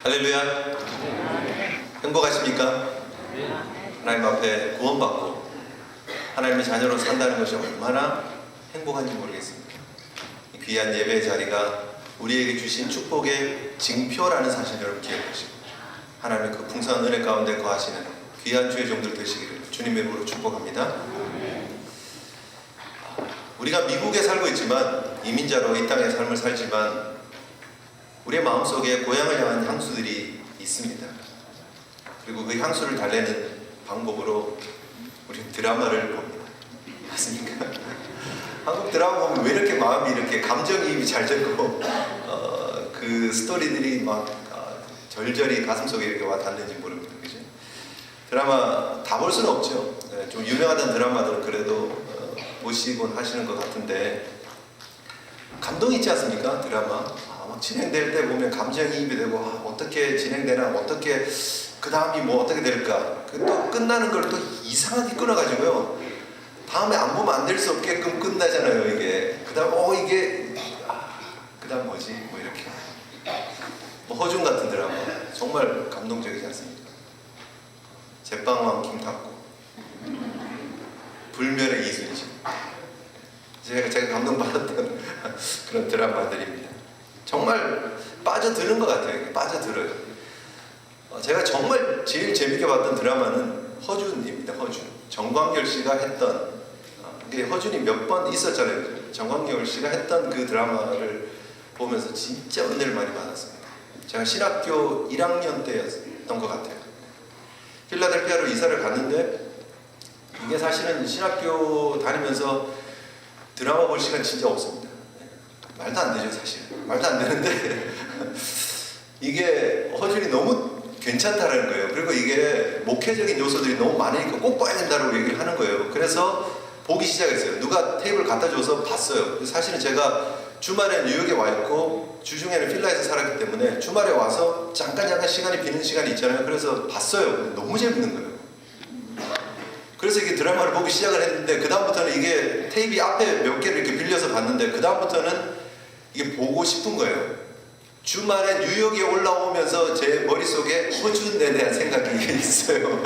할렐루야. 행복하십니까? 하나님 앞에 구원받고 하나님의 자녀로 산다는 것이 얼마나 행복한지 모르겠습니다. 이 귀한 예배의 자리가 우리에게 주신 축복의 징표라는 사실 여러분 기억하시고 하나님의 그 풍성한 은혜 가운데 거하시는 귀한 주의 종들 되시기를 주님의 이름으로 축복합니다. 우리가 미국에 살고 있지만 이민자로 이 땅의 삶을 살지만 우리의 마음속에 고향을 향한 향수들이 있습니다. 그리고 그 향수를 달래는 방법으로 우리는 드라마를 봅니다. 맞습니까? 한국 드라마 보면 왜 이렇게 마음이 이렇게 감정이입이 잘 되고 그 스토리들이 막 절절히 가슴속에 이렇게 와 닿는지 모릅니다. 그죠? 드라마 다 볼 수는 없죠. 좀 유명하다는 드라마들은 그래도 보시곤 하시는 것 같은데 감동이 있지 않습니까? 드라마 막 진행될 때 보면 감정이입이 되고 어떻게 진행되나 어떻게 그 다음이 뭐 어떻게 될까 또 끝나는 걸 또 이상하게 끊어가지고요 다음에 안 보면 안 될 수 없게끔 끝나잖아요. 이게 그 다음 이게 그 다음 뭐지 뭐 이렇게 뭐 허준 같은 드라마 정말 감동적이지 않습니까? 제빵왕 김탁구 불멸의 이순신 제가 감동받았던 그런 드라마들입니다. 정말 빠져드는 것 같아요. 빠져들어요. 제가 정말 제일 재밌게 봤던 드라마는 허준입니다. 허준. 정광열 씨가 했던 이게 허준이 몇 번 있었잖아요. 정광열 씨가 했던 그 드라마를 보면서 진짜 은혜를 많이 받았습니다. 제가 신학교 1학년 때였던 것 같아요. 필라델피아로 이사를 갔는데 이게 사실은 신학교 다니면서 드라마 볼 시간 진짜 없습니다. 말도 안 되죠, 사실. 말도 안 되는데 이게 허준이 너무 괜찮다라는 거예요. 그리고 이게 목회적인 요소들이 너무 많으니까 꼭 봐야 된다고 얘기를 하는 거예요. 그래서 보기 시작했어요. 누가 테이블 갖다 줘서 봤어요. 사실은 제가 주말에 뉴욕에 와 있고 주중에는 필라에서 살았기 때문에 주말에 와서 잠깐 시간이 비는 시간이 있잖아요. 그래서 봤어요. 너무 재밌는 거예요. 그래서 이게 드라마를 보기 시작을 했는데 그 다음부터는 이게 테이프 앞에 몇 개를 이렇게 빌려서 봤는데 그 다음부터는 이게 보고 싶은 거예요. 주말에 뉴욕에 올라오면서 제 머릿속에 허준에 대한 생각이 있어요.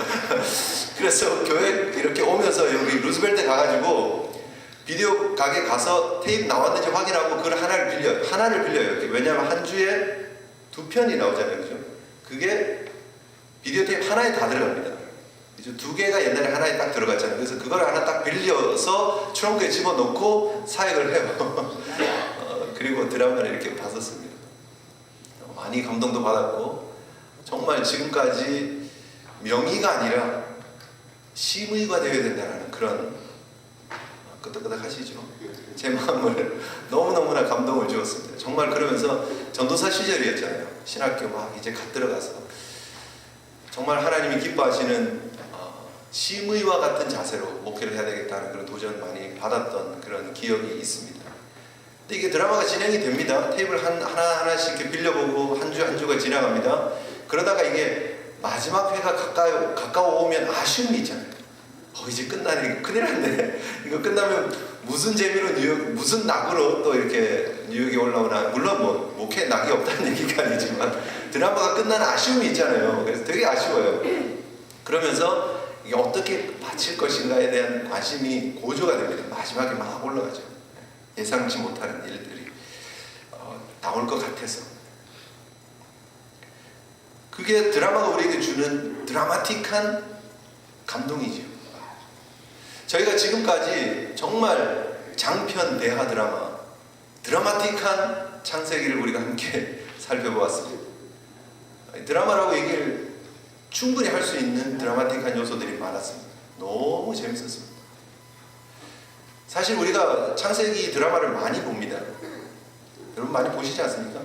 그래서 교회 이렇게 오면서 여기 루스벨트 가가지고 비디오 가게 가서 테이프 나왔는지 확인하고 그걸 하나를 빌려요. 왜냐하면 한 주에 2편이 나오잖아요. 그죠? 그게 비디오 테이프 하나에 다 들어갑니다. 2개가 옛날에 하나에 딱 들어갔잖아요. 그래서 그걸 하나 딱 빌려서 트렁크에 집어넣고 사역을 해요. 그리고 드라마를 이렇게 봤었습니다. 많이 감동도 받았고 정말 지금까지 명의가 아니라 심의가 되어야 된다는 그런 끄덕끄덕 하시죠. 제 마음을 너무너무나 감동을 주었습니다. 정말 그러면서 전도사 시절이었잖아요. 신학교 막 이제 갓 들어가서 정말 하나님이 기뻐하시는 심의와 같은 자세로 목회를 해야 되겠다는 그런 도전을 많이 받았던 그런 기억이 있습니다. 근데 이게 드라마가 진행이 됩니다. 테이블 하나씩 이렇게 빌려보고 한 주가 지나갑니다. 그러다가 이게 마지막 회가 가까워 오면 아쉬움이 있잖아요. 이제 끝나네. 큰일 났네. 이거 끝나면 무슨 재미로 무슨 낙으로 또 이렇게 뉴욕에 올라오나. 물론 뭐 목회 낙이 없다는 얘기가 아니지만 드라마가 끝나는 아쉬움이 있잖아요. 그래서 되게 아쉬워요. 그러면서 이게 어떻게 바칠 것인가에 대한 관심이 고조가 됩니다. 마지막에 막 올라가죠. 예상치 못하는 일들이 나올 것 같아서. 그게 드라마가 우리에게 주는 드라마틱한 감동이죠. 저희가 지금까지 정말 장편 대하 드라마틱한 창세기를 우리가 함께 살펴보았습니다. 드라마라고 얘기를 충분히 할 수 있는 드라마틱한 요소들이 많았습니다. 너무 재밌었습니다. 사실 우리가 창세기 드라마를 많이 봅니다. 여러분 많이 보시지 않습니까?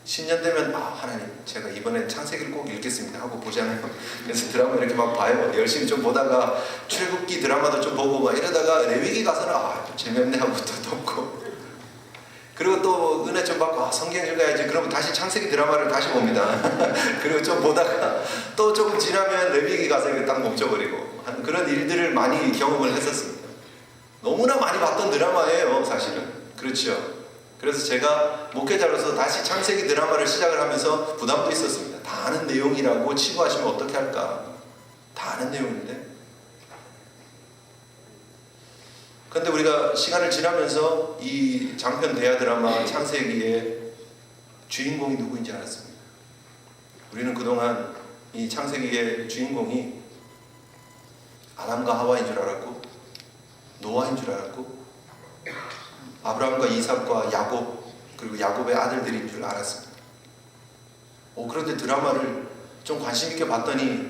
10년 되면 하나님 제가 이번엔 창세기를 꼭 읽겠습니다 하고 보잖아요. 그래서 드라마 이렇게 막 봐요. 열심히 좀 보다가 출애굽기 드라마도 좀 보고 막 이러다가 레위기 가서는 좀 재미없네 하고 또 덮고 그리고 또 은혜 좀 받고 성경 읽어야지 그러면 다시 창세기 드라마를 다시 봅니다. 그리고 좀 보다가 또 조금 지나면 레위기 가서 이렇게 딱 멈춰버리고 하는 그런 일들을 많이 경험을 했었습니다. 너무나 많이 봤던 드라마예요. 사실은. 그렇죠. 그래서 제가 목회자로서 다시 창세기 드라마를 시작을 하면서 부담도 있었습니다. 다 아는 내용이라고 치부하시면 어떻게 할까? 다 아는 내용인데. 그런데 우리가 시간을 지나면서 이 장편 대하 드라마 창세기의 주인공이 누구인지 알았습니다. 우리는 그동안 이 창세기의 주인공이 아담과 하와인 줄 알았고, 노아인 줄 알았고, 아브라함과 이삭과 야곱, 그리고 야곱의 아들들인 줄 알았습니다. 그런데 드라마를 좀 관심 있게 봤더니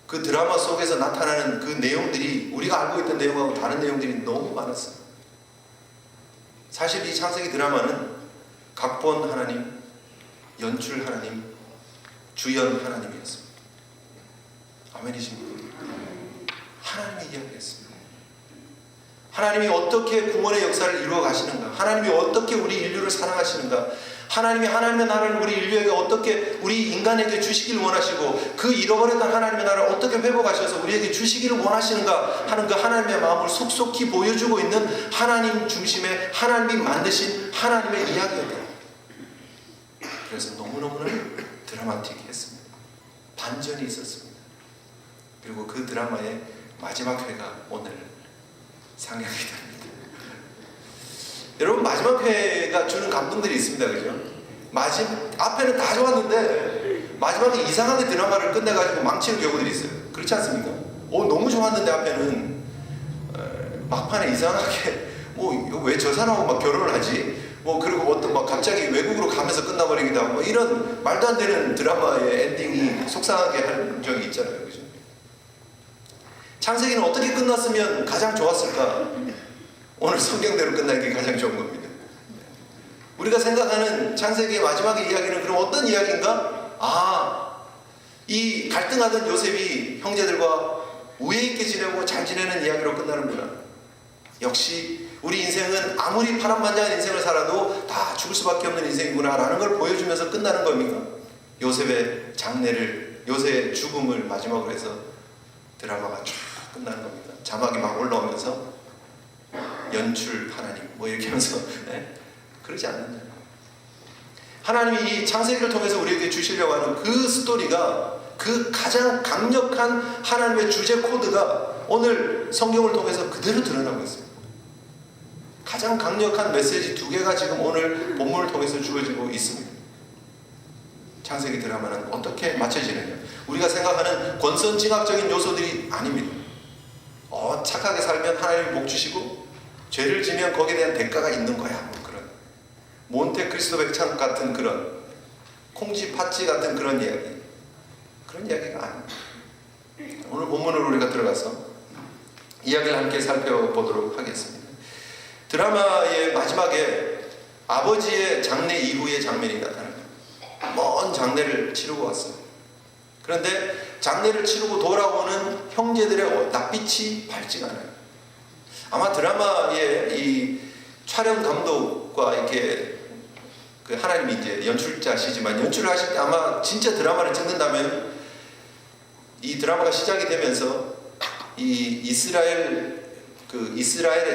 그 드라마 속에서 나타나는 그 내용들이 우리가 알고 있던 내용하고 다른 내용들이 너무 많았어요. 사실 이 창세기 드라마는 각본 하나님, 연출 하나님, 주연 하나님이었습니다. 아멘이십니까? 하나님의 이야기였습니다. 하나님이 어떻게 구원의 역사를 이루어 가시는가, 하나님이 어떻게 우리 인류를 사랑하시는가, 하나님이 하나님의 나라를 우리 인류에게 어떻게 우리 인간에게 주시기를 원하시고 그 잃어버렸던 하나님의 나라를 어떻게 회복하셔서 우리에게 주시기를 원하시는가 하는 그 하나님의 마음을 속속히 보여주고 있는 하나님 중심의 하나님이 만드신 하나님의 이야기였다. 그래서 너무너무 드라마틱했습니다. 반전이 있었습니다. 그리고 그 드라마의 마지막 회가 오늘 상영이 됩니다. 여러분, 마지막 회가 주는 감동들이 있습니다. 그죠? 앞에는 다 좋았는데 마지막에 이상하게 드라마를 끝내가지고 망치는 경우들이 있어요. 그렇지 않습니까? 너무 좋았는데 앞에는 막판에 이상하게 왜 저 사람하고 막 결혼을 하지? 그리고 어떤 막 갑자기 외국으로 가면서 끝나버리기도 하고 이런 말도 안 되는 드라마의 엔딩이 속상하게 한 적이 있잖아요. 그죠? 창세기는 어떻게 끝났으면 가장 좋았을까? 오늘 성경대로 끝나는 게 가장 좋은 겁니다. 우리가 생각하는 창세기의 마지막의 이야기는 그럼 어떤 이야기인가? 이 갈등하던 요셉이 형제들과 우애 있게 지내고 잘 지내는 이야기로 끝나는구나. 역시 우리 인생은 아무리 파란만장한 인생을 살아도 다 죽을 수밖에 없는 인생이구나 라는 걸 보여주면서 끝나는 겁니까? 요셉의 장례를, 요셉의 죽음을 마지막으로 해서 드라마가 쫙 끝나는 겁니다. 자막이 막 올라오면서 연출 하나님 이렇게 하면서 그러지 않는다. 하나님이 이 창세기를 통해서 우리에게 주시려고 하는 그 스토리가, 그 가장 강력한 하나님의 주제 코드가 오늘 성경을 통해서 그대로 드러나고 있습니다. 가장 강력한 메시지 2개가 지금 오늘 본문을 통해서 주어지고 있습니다. 창세기 드라마는 어떻게 맞춰지느냐? 우리가 생각하는 권선징악적인 요소들이 아닙니다. 착하게 살면 하나님이 복 주시고 죄를 지면 거기에 대한 대가가 있는 거야. 그런 몬테크리스토 백창 같은 그런 콩쥐 팥쥐 같은 그런 이야기, 그런 이야기가 아닙니다. 오늘 본문으로 우리가 들어가서 이야기를 함께 살펴보도록 하겠습니다. 드라마의 마지막에 아버지의 장례 이후의 장면이 나타납니다. 먼 장례를 치르고 왔어요. 그런데 장례를 치르고 돌아오는 형제들의 낯빛이 밝지가 않아요. 아마 드라마의 이 촬영 감독과 이렇게 그 하나님이 이제 연출자시지만 연출을 하실 때 아마 진짜 드라마를 찍는다면 이 드라마가 시작이 되면서 이 이스라엘의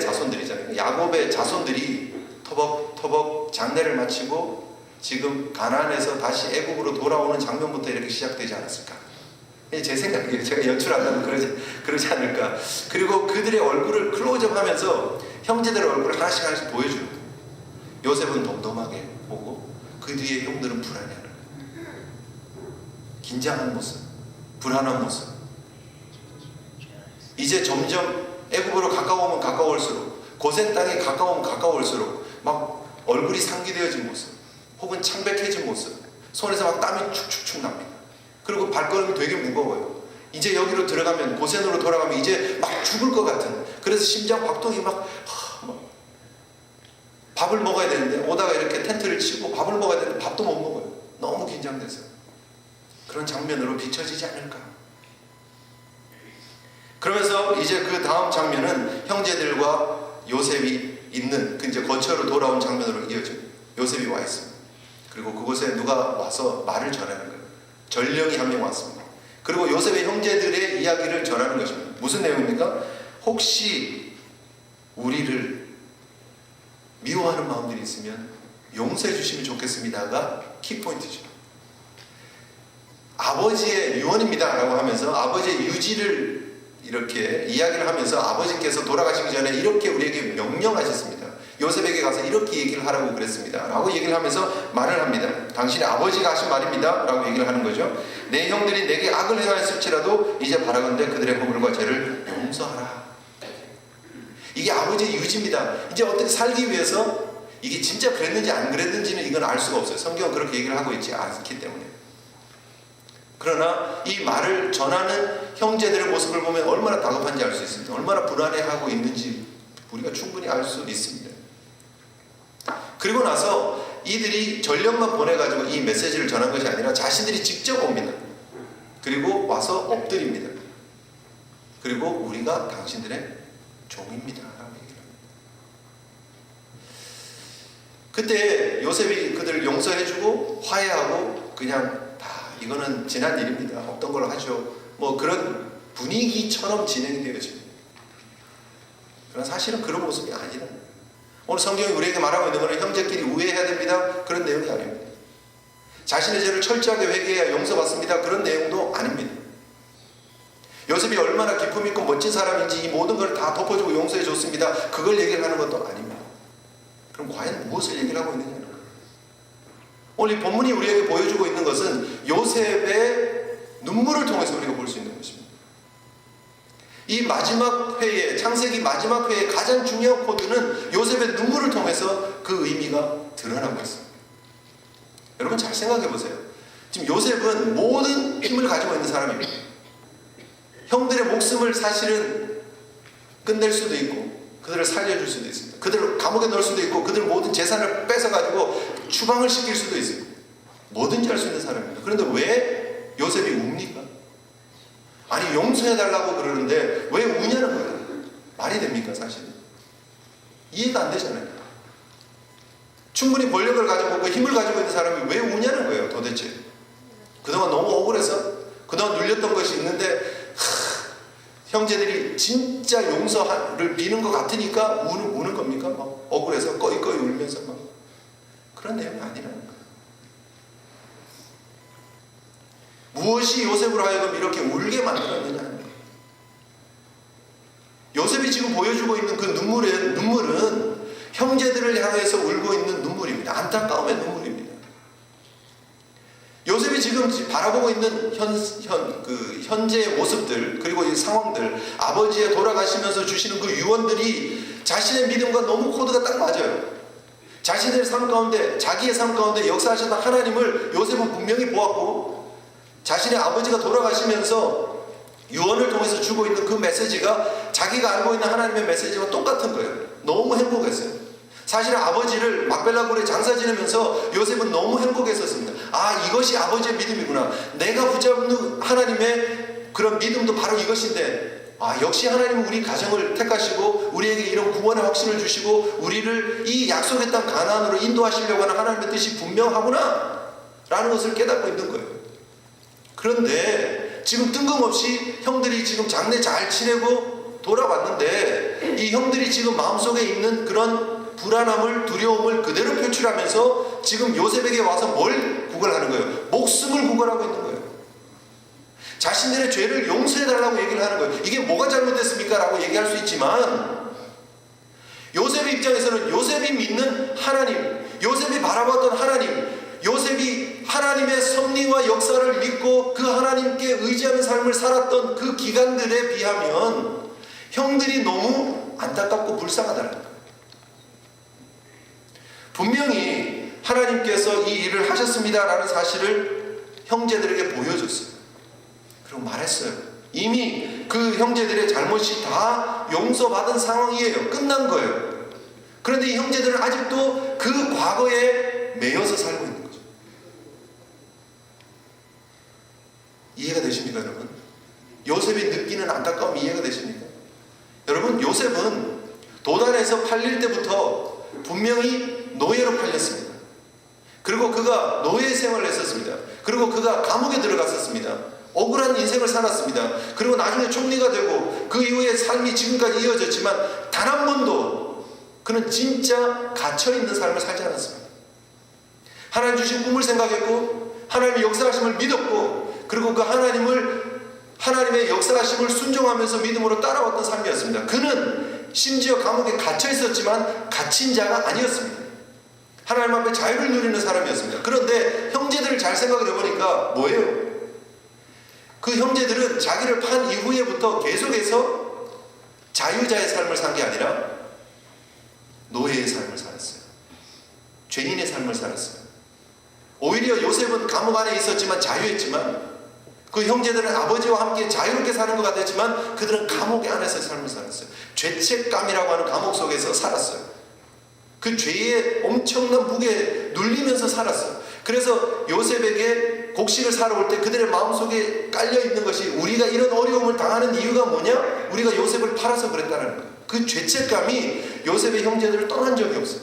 자손들이잖아요. 야곱의 자손들이 터벅터벅 장례를 마치고 지금 가나안에서 다시 애국으로 돌아오는 장면부터 이렇게 시작되지 않았을까? 제 생각이에요. 제가 연출한다면 그러지 않을까. 그리고 그들의 얼굴을 클로즈업하면서 형제들의 얼굴을 하나씩 보여주는 거예요. 요셉은 덤덤하게 보고 그 뒤에 형들은 불안해하는 거예요. 긴장한 모습, 불안한 모습. 이제 점점 애국으로 가까우면 가까울수록, 고센 땅에 가까우면 가까울수록 막 얼굴이 상기되어진 모습, 혹은 창백해진 모습, 손에서 막 땀이 축축축 납니다. 그리고 발걸음이 되게 무거워요. 이제 여기로 들어가면, 고센으로 돌아가면 이제 막 죽을 것 같은, 그래서 심장 박동이 막 밥을 먹어야 되는데, 오다가 이렇게 텐트를 치고 밥을 먹어야 되는데 밥도 못 먹어요. 너무 긴장돼서. 그런 장면으로 비춰지지 않을까. 그러면서 이제 그 다음 장면은 형제들과 요셉이 있는 그 이제 거처로 돌아온 장면으로 이어집니다. 요셉이 와 있습니다. 그리고 그곳에 누가 와서 말을 전하는 거예요. 전령이 한 명 왔습니다. 그리고 요셉의 형제들의 이야기를 전하는 것입니다. 무슨 내용입니까? 혹시 우리를 미워하는 마음들이 있으면 용서해 주시면 좋겠습니다가 키포인트죠. 아버지의 유언입니다 라고 하면서 아버지의 유지를 이렇게 이야기를 하면서 아버지께서 돌아가시기 전에 이렇게 우리에게 명령하셨습니다. 요셉에게 가서 이렇게 얘기를 하라고 그랬습니다 라고 얘기를 하면서 말을 합니다. 당신의 아버지가 하신 말입니다 라고 얘기를 하는 거죠. 내 형들이 내게 악을 행하였을지라도 이제 바라건대 그들의 허물과 죄를 용서하라. 이게 아버지의 유지입니다. 이제 어떻게 살기 위해서 이게 진짜 그랬는지 안 그랬는지는 이건 알 수가 없어요. 성경은 그렇게 얘기를 하고 있지 않기 때문에. 그러나 이 말을 전하는 형제들의 모습을 보면 얼마나 다급한지 알 수 있습니다. 얼마나 불안해하고 있는지 우리가 충분히 알 수 있습니다. 그리고 나서 이들이 전령만 보내가지고 이 메시지를 전한 것이 아니라 자신들이 직접 옵니다. 그리고 와서 엎드립니다. 그리고 우리가 당신들의 종입니다 라고 얘기를 합니다. 그때 요셉이 그들을 용서해주고 화해하고 그냥 다 이거는 지난 일입니다. 없던 걸로 하죠. 뭐 그런 분위기처럼 진행이 되어집니다. 그러나 사실은 그런 모습이 아니라 오늘 성경이 우리에게 말하고 있는 것은 형제끼리 우애해야 됩니다. 그런 내용이 아닙니다. 자신의 죄를 철저하게 회개해야 용서받습니다. 그런 내용도 아닙니다. 요셉이 얼마나 기품 있고 멋진 사람인지 이 모든 걸 다 덮어주고 용서해 줬습니다. 그걸 얘기를 하는 것도 아닙니다. 그럼 과연 무엇을 얘기를 하고 있느냐? 오늘 이 본문이 우리에게 보여주고 있는 것은 요셉의 눈물을 통해서 우리가 볼 수 있는 것입니다. 이 마지막 회의, 창세기 마지막 회의 가장 중요한 코드는 요셉의 눈물을 통해서 그 의미가 드러나고 있습니다. 여러분 잘 생각해 보세요. 지금 요셉은 모든 힘을 가지고 있는 사람입니다. 형들의 목숨을 사실은 끝낼 수도 있고 그들을 살려줄 수도 있습니다. 그들을 감옥에 넣을 수도 있고 그들 모든 재산을 뺏어가지고 추방을 시킬 수도 있습니다. 뭐든지 할 수 있는 사람입니다. 그런데 왜 요셉이 웁니까? 아니 용서해달라고 그러는데 왜 우냐는 거예요. 말이 됩니까 사실? 이해가 안 되잖아요. 충분히 권력을 가지고 그 힘을 가지고 있는 사람이 왜 우냐는 거예요 도대체. 그동안 너무 억울해서 그동안 눌렸던 것이 있는데 형제들이 진짜 용서를 비는 것 같으니까 우는 겁니까? 막 억울해서 꺼이꺼이 울면서 막 그런 내용이 아니라는 거예요. 무엇이 요셉으로 하여금 이렇게 울게 만들었느냐? 요셉이 지금 보여주고 있는 그 눈물은 형제들을 향해서 울고 있는 눈물입니다. 안타까움의 눈물입니다. 요셉이 지금 바라보고 있는 현재의 모습들 그리고 이 상황들 아버지의 돌아가시면서 주시는 그 유언들이 자신의 믿음과 너무 코드가 딱 맞아요. 자신의 삶 가운데 자기의 삶 가운데 역사하셨던 하나님을 요셉은 분명히 보았고 자신의 아버지가 돌아가시면서 유언을 통해서 주고 있는 그 메시지가 자기가 알고 있는 하나님의 메시지와 똑같은 거예요. 너무 행복했어요. 사실 아버지를 막벨라굴에 장사 지내면서 요셉은 너무 행복했었습니다. 아 이것이 아버지의 믿음이구나. 내가 붙잡는 하나님의 그런 믿음도 바로 이것인데 아 역시 하나님은 우리 가정을 택하시고 우리에게 이런 구원의 확신을 주시고 우리를 이 약속의 땅 가나안으로 인도하시려고 하는 하나님의 뜻이 분명하구나 라는 것을 깨닫고 있는 거예요. 그런데 지금 뜬금없이 형들이 지금 장례 잘 치내고 돌아왔는데 이 형들이 지금 마음속에 있는 그런 불안함을 두려움을 그대로 표출하면서 지금 요셉에게 와서 뭘 구걸하는 거예요? 목숨을 구걸하고 있는 거예요. 자신들의 죄를 용서해달라고 얘기를 하는 거예요. 이게 뭐가 잘못됐습니까? 라고 얘기할 수 있지만 요셉의 입장에서는 요셉이 믿는 하나님, 요셉이 바라봤던 하나님, 요셉이 하나님의 섭리와 역사를 믿고 그 하나님께 의지하는 삶을 살았던 그 기간들에 비하면 형들이 너무 안타깝고 불쌍하다는 거예요. 분명히 하나님께서 이 일을 하셨습니다라는 사실을 형제들에게 보여줬어요. 그리고 말했어요. 이미 그 형제들의 잘못이 다 용서받은 상황이에요. 끝난 거예요. 그런데 이 형제들은 아직도 그 과거에 매여서 살고 있는 거죠. 이해가 되십니까 여러분? 요셉이 느끼는 안타까움 이해가 되십니까? 여러분 요셉은 도단에서 팔릴 때부터 분명히 노예로 팔렸습니다. 그리고 그가 노예 생활을 했었습니다. 그리고 그가 감옥에 들어갔었습니다. 억울한 인생을 살았습니다. 그리고 나중에 총리가 되고 그 이후에 삶이 지금까지 이어졌지만 단 한 번도 그는 진짜 갇혀있는 삶을 살지 않았습니다. 하나님 주신 꿈을 생각했고 하나님의 역사하심을 믿었고 그리고 그 하나님의 역사하심을 순종하면서 믿음으로 따라왔던 삶이었습니다. 그는 심지어 감옥에 갇혀 있었지만 갇힌 자가 아니었습니다. 하나님 앞에 자유를 누리는 사람이었습니다. 그런데 형제들을 잘 생각을 해보니까 뭐예요? 그 형제들은 자기를 판 이후에부터 계속해서 자유자의 삶을 산 게 아니라 노예의 삶을 살았어요. 죄인의 삶을 살았어요. 오히려 요셉은 감옥 안에 있었지만 자유했지만 그 형제들은 아버지와 함께 자유롭게 사는 것 같았지만 그들은 감옥 안에서 삶을 살았어요. 죄책감이라고 하는 감옥 속에서 살았어요. 그 죄의 엄청난 무게에 눌리면서 살았어요. 그래서 요셉에게 곡식을 사러 올 때 그들의 마음속에 깔려있는 것이 우리가 이런 어려움을 당하는 이유가 뭐냐? 우리가 요셉을 팔아서 그랬다는 거예요. 그 죄책감이 요셉의 형제들을 떠난 적이 없어요.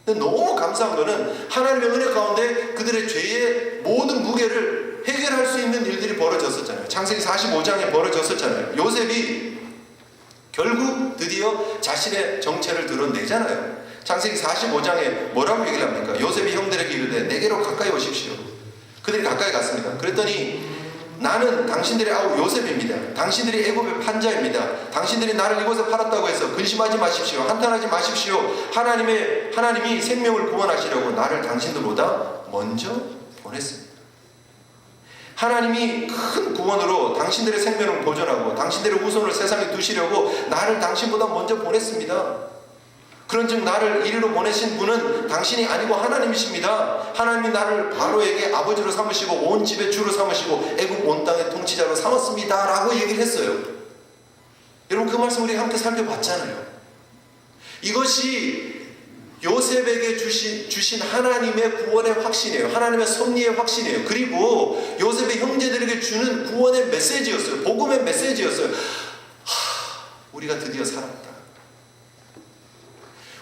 근데 너무 감사한 거는 하나님의 은혜 가운데 그들의 죄의 모든 무게를 해결할 수 있는 일들이 벌어졌었잖아요. 창세기 45장에 벌어졌었잖아요. 요셉이 결국 드디어 자신의 정체를 드러내잖아요. 창세기 45장에 뭐라고 얘기를 합니까? 요셉이 형들에게 이르되 내게로 가까이 오십시오. 그들이 가까이 갔습니다. 그랬더니 나는 당신들의 아우 요셉입니다. 당신들이 애굽의 판자입니다. 당신들이 나를 이곳에 팔았다고 해서 근심하지 마십시오. 한탄하지 마십시오. 하나님이 생명을 구원하시려고 나를 당신들보다 먼저 보냈습니다. 하나님이 큰 구원으로 당신들의 생명을 보존하고 당신들의 후손을 세상에 두시려고 나를 당신보다 먼저 보냈습니다. 그런즉 나를 이리로 보내신 분은 당신이 아니고 하나님이십니다. 하나님이 나를 바로에게 아버지로 삼으시고 온 집의 주로 삼으시고 애굽 온 땅의 통치자로 삼았습니다 라고 얘기를 했어요. 여러분 그 말씀 우리 함께 살펴봤잖아요. 이것이 요셉에게 주신 하나님의 구원의 확신이에요. 하나님의 섭리의 확신이에요. 그리고 요셉의 형제들에게 주는 구원의 메시지였어요. 복음의 메시지였어요. 우리가 드디어 살았다.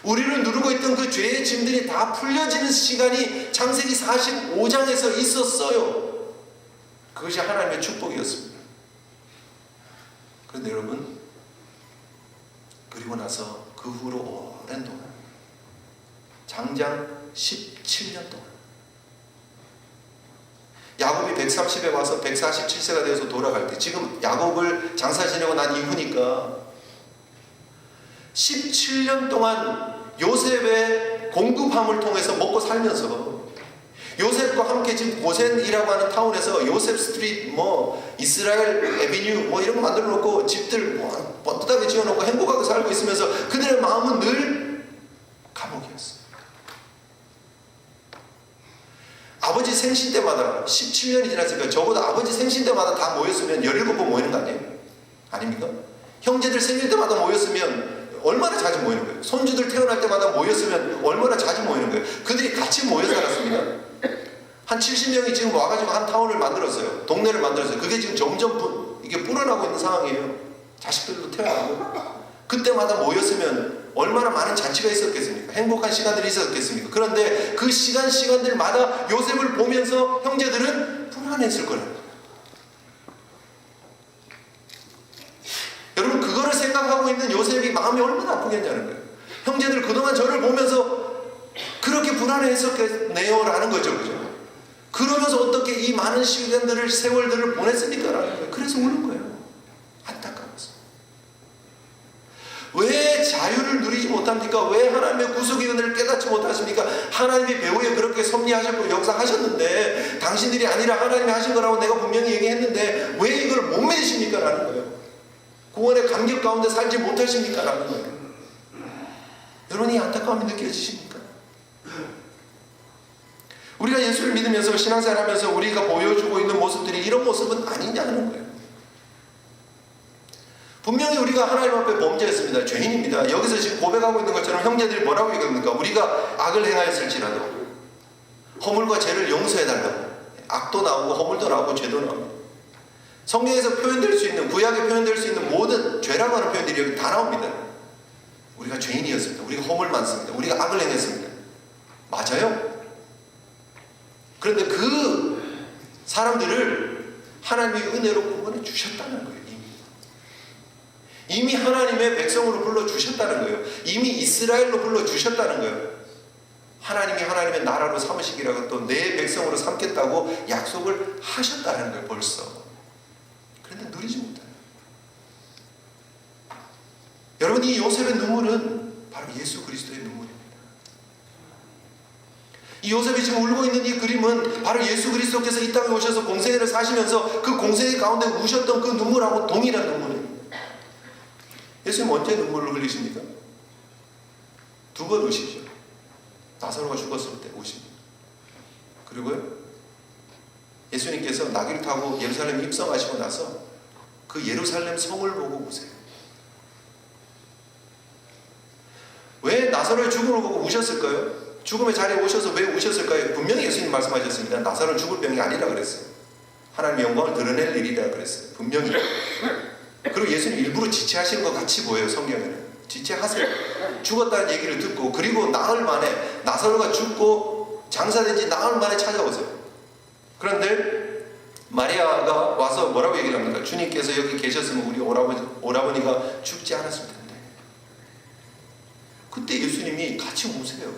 우리를 누르고 있던 그 죄의 짐들이 다 풀려지는 시간이 창세기 45장에서 있었어요. 그것이 하나님의 축복이었습니다. 그런데 여러분, 그리고 나서 그 후로 오랜 동안, 장장 17년 동안 야곱이 130에 와서 147세가 되어서 돌아갈 때, 지금 야곱을 장사 지내고 난 이후니까 17년 동안 요셉의 공급함을 통해서 먹고 살면서 요셉과 함께 지금 고센이라고 하는 타운에서 요셉 스트리트, 이스라엘 에비뉴 이런 거 만들어 놓고 집들 번듯하게 지어 놓고 행복하게 살고 있으면서 그들의 마음은 늘 감옥이었어요. 아버지 생신 때마다 17년이 지났으니까 적어도 아버지 생신 때마다 다 모였으면 17번 모이는 거 아니에요? 아닙니까? 형제들 생일 때마다 모였으면 얼마나 자주 모이는 거예요? 손주들 태어날 때마다 모였으면 얼마나 자주 모이는 거예요? 그들이 같이 모여 살았습니다. 한 70명이 지금 와가지고 한 타운을 만들었어요. 동네를 만들었어요. 그게 지금 점점 이게 불어나고 있는 상황이에요. 자식들도 태어나고. 그때마다 모였으면 얼마나 많은 잔치가 있었겠습니까? 행복한 시간들이 있었겠습니까? 그런데 그 시간들마다 요셉을 보면서 형제들은 불안했을 거라는 거예요. 여러분 그거를 생각하고 있는 요셉이 마음이 얼마나 아프겠냐는 거예요. 형제들 그동안 저를 보면서 그렇게 불안해했었겠네요 라는 거죠. 그죠? 그러면서 어떻게 이 많은 시간들을 세월들을 보냈습니까? 라는 거예요. 그래서 우는 거예요. 안타까워서. 왜 자유를 누리지 못합니까? 왜 하나님의 구속의 은혜를 깨닫지 못하십니까? 하나님이 배후에 그렇게 섭리하셨고 역사하셨는데 당신들이 아니라 하나님이 하신 거라고 내가 분명히 얘기했는데 왜 이걸 못 믿으십니까? 라는 거예요. 구원의 감격 가운데 살지 못하십니까? 라는 거예요. 여러분 이 안타까움이 느껴지십니까? 우리가 예수를 믿으면서 신앙생활하면서 우리가 보여주고 있는 모습들이 이런 모습은 아니냐는 거예요. 분명히 우리가 하나님 앞에 범죄했습니다. 죄인입니다. 여기서 지금 고백하고 있는 것처럼 형제들이 뭐라고 얘기합니까? 우리가 악을 행하였을지라도 허물과 죄를 용서해달라고. 악도 나오고 허물도 나오고 죄도 나오고. 성경에서 표현될 수 있는, 구약에 표현될 수 있는 모든 죄라고 하는 표현들이 여기 다 나옵니다. 우리가 죄인이었습니다. 우리가 허물 많습니다. 우리가 악을 행했습니다. 맞아요. 그런데 그 사람들을 하나님의 은혜로 구원해 주셨다는 거예요. 이미 하나님의 백성으로 불러주셨다는 거예요. 이미 이스라엘로 불러주셨다는 거예요. 하나님이 하나님의 나라로 삼으시기라고 또 내 백성으로 삼겠다고 약속을 하셨다는 거예요. 벌써. 그런데 누리지 못해요. 여러분, 이 요셉의 눈물은 바로 예수 그리스도의 눈물입니다. 이 요셉이 지금 울고 있는 이 그림은 바로 예수 그리스도께서 이 땅에 오셔서 공생애를 사시면서 그 공생애 가운데 우셨던 그 눈물하고 동일한 눈물입니다. 예수님 언제 눈물을 흘리십니까? 두 번 우시죠. 나사로가 죽었을 때 우십니다. 그리고요, 예수님께서 나귀를 타고 예루살렘 입성하시고 나서 그 예루살렘 성을 보고 우세요. 왜 나사로의 죽음을 보고 우셨을까요? 죽음의 자리에 오셔서 왜 우셨을까요? 분명히 예수님 말씀하셨습니다. 나사로는 죽을 병이 아니라 그랬어요. 하나님의 영광을 드러낼 일이라 그랬어요. 분명히. 그리고 예수님 일부러 지체하시는 것 같이 보여요. 성경에는. 지체하세요. 죽었다는 얘기를 듣고, 그리고 나흘 만에, 나사로가 죽고 장사된 지 나흘 만에 찾아오세요. 그런데 마리아가 와서 뭐라고 얘기를 합니까? 주님께서 여기 계셨으면 우리 오라버니가 죽지 않았을 텐데. 그때 예수님이 같이 우세요.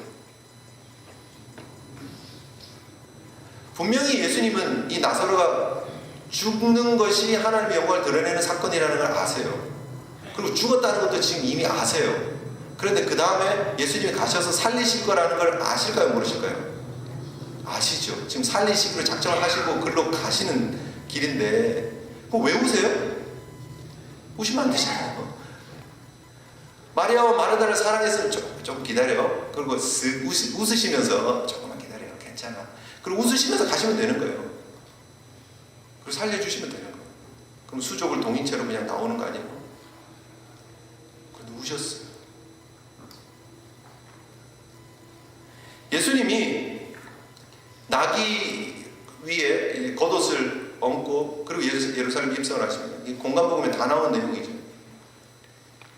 분명히 예수님은 이 나사로가 죽는 것이 하나님의 영광을 드러내는 사건이라는 걸 아세요. 그리고 죽었다는 것도 지금 이미 아세요. 그런데 그 다음에 예수님이 가셔서 살리실 거라는 걸 아실까요? 모르실까요? 아시죠. 지금 살리시기로 작정을 하시고 글로 가시는 길인데 왜 우세요? 우시면 안 되잖아요. 마리아와 마르다를 사랑해서 좀 기다려. 그리고 웃으시면서 조금만 기다려. 괜찮아. 그리고 웃으시면서 가시면 되는 거예요. 그리고 살려주시면 되는 거예요. 그럼 수족을 동인체로 그냥 나오는 거 아니에요? 우셨어요. 예수님이 나귀 위에 겉옷을 얹고 그리고 예루살렘 입성을 하십니다. 이 공간복음에 다 나온 내용이죠.